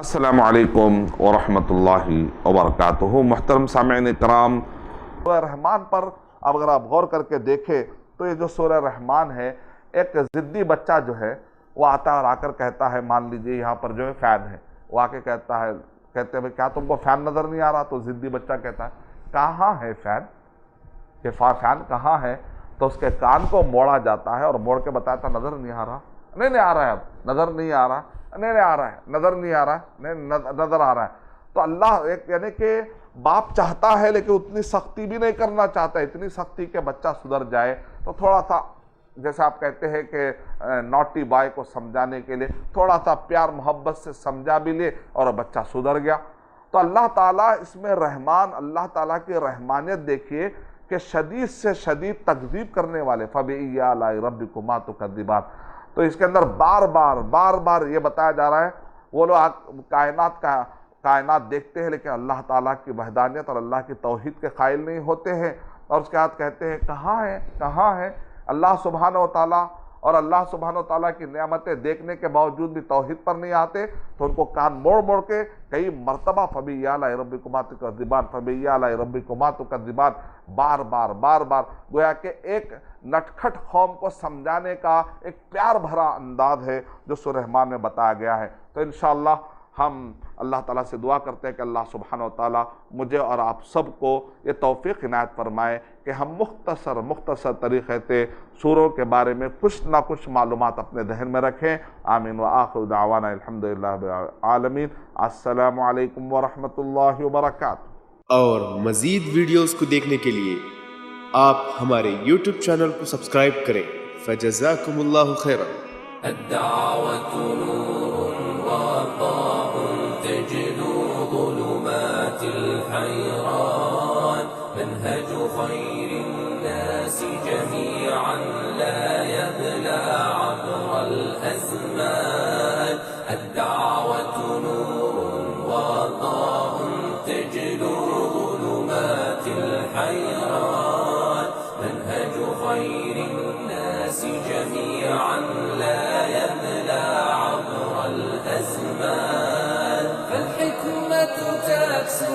अस्सलामु अलैकुम वरहमतुल्लाहि वबरकातुहू। मुहतरम सामईन इकराम, सूरह रहमान पर अब अगर आप गौर करके देखें तो ये जो सूरह रहमान है, एक ज़िद्दी बच्चा जो है वो आता है और आकर कहता है, मान लीजिए यहाँ पर जो है फ़ैन है, वो आके कहता है, कहते हैं भाई क्या तुमको फ़ैन नज़र नहीं आ रहा? तो ज़िद्दी बच्चा कहता है कहाँ है फ़ैन, ये फ़ैन कहाँ है? तो उसके कान को मोड़ा जाता है और मोड़ के बताता नज़र नहीं आ रहा, नहीं आ रहा है, अब नज़र नहीं आ रहा, नहीं आ रहा है, नज़र नहीं आ रहा है, नहीं नज़र आ रहा है। तो अल्लाह एक यानी कि बाप चाहता है लेकिन उतनी सख्ती भी नहीं करना चाहता, इतनी सख्ती के बच्चा सुधर जाए। तो थोड़ा सा जैसे आप कहते हैं कि नॉटी बॉय को समझाने के लिए थोड़ा सा प्यार मोहब्बत से समझा भी ले और बच्चा सुधर गया। तो अल्लाह ताला इसमें रहमान, अल्लाह ताला की रहमानियत देखिए कि शदीद से शदीद तकज़ीब करने वाले फ़बिअय्यि आलाइ रब्बिकुमा तुकज़्ज़िबान। तो इसके अंदर बार बार ये बताया जा रहा है, वो लोग कायनात देखते हैं लेकिन अल्लाह ताला की वहदानियत और अल्लाह की तौहीद के कायल नहीं होते हैं। और उसके बाद कहते हैं कहाँ है अल्लाह सुब्हानहू व तआला, और अल्लाह सुब्हानहू व तआला की नेमतें देखने के बावजूद भी तौहीद पर नहीं आते, तो उनको कान मोड़ के कई मरतबा फ़बिअय्यि आलाइ रब्बिकुमा तुकज़्ज़िबान, फ़बिअय्यि आलाइ रब्बिकुमा तुकज़्ज़िबान बार बार गोया कि एक नटखट कौम को समझाने का एक प्यार भरा अंदाज है जो सूरह रहमान में बताया गया है। तो इंशाअल्लाह हम अल्लाह ताला से दुआ करते हैं कि अल्लाह सुब्हानहू व तआला मुझे और आप सबको ये तौफ़ीक़ इनायत फरमाए कि हम मुख्तसर तरीक़े से सूरों के बारे में कुछ ना कुछ मालूमात अपने ज़हन में रखें। आमीन व आखिरु दावाना अल्हम्दुलिल्लाहि रब्बिल आलमीन। अस्सलामु अलैकुम व रहमतुल्लाहि व बरकातुहू। और मज़ीद वीडियोज़ को देखने के लिए आप हमारे YouTube चैनल को सब्सक्राइब करें। फ़जज़ाकुमुल्लाहु खैरन। الدعوة نور وضاء تجلو ظلمات الحيران، منهج خير الناس جميعا لا يبلى عبر الأزمان. الدعوة نور وضاء تجلو ظلمات الحيران، منهج خير الناس جميعا لا يبلى عبر الأزمان. فالحكمة تكسو